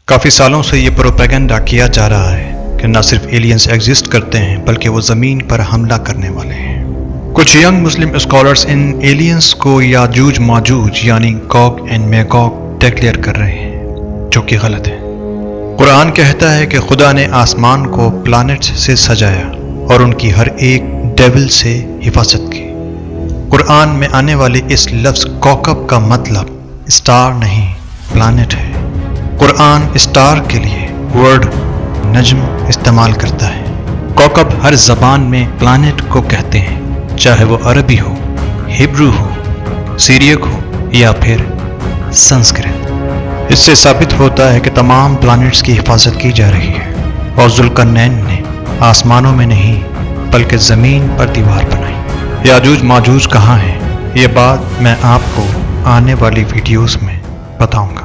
کافی سالوں سے یہ پروپیگنڈا کیا جا رہا ہے کہ نہ صرف ایلینز ایگزسٹ کرتے ہیں بلکہ وہ زمین پر حملہ کرنے والے ہیں۔ کچھ ینگ مسلم اسکالرز ان ایلینز کو یاجوج ماجوج یعنی گوگ اینڈ میگوگ ڈکلیئر کر رہے ہیں، جو کہ غلط ہے۔ قرآن کہتا ہے کہ خدا نے آسمان کو پلانٹس سے سجایا اور ان کی ہر ایک ڈیول سے حفاظت کی۔ قرآن میں آنے والے اس لفظ کوکب کا مطلب اسٹار نہیں پلانٹ ہے۔ قرآن اسٹار کے لیے ورڈ نجم استعمال کرتا ہے۔ کوکب ہر زبان میں پلانٹ کو کہتے ہیں، چاہے وہ عربی ہو، ہبرو ہو، سیریک ہو یا پھر سنسکرت۔ اس سے ثابت ہوتا ہے کہ تمام پلانٹس کی حفاظت کی جا رہی ہے اور ذوالقرنین نے آسمانوں میں نہیں بلکہ زمین پر دیوار بنائی۔ یاجوج ماجوج کہاں ہیں، یہ بات میں آپ کو آنے والی ویڈیوز میں بتاؤں گا۔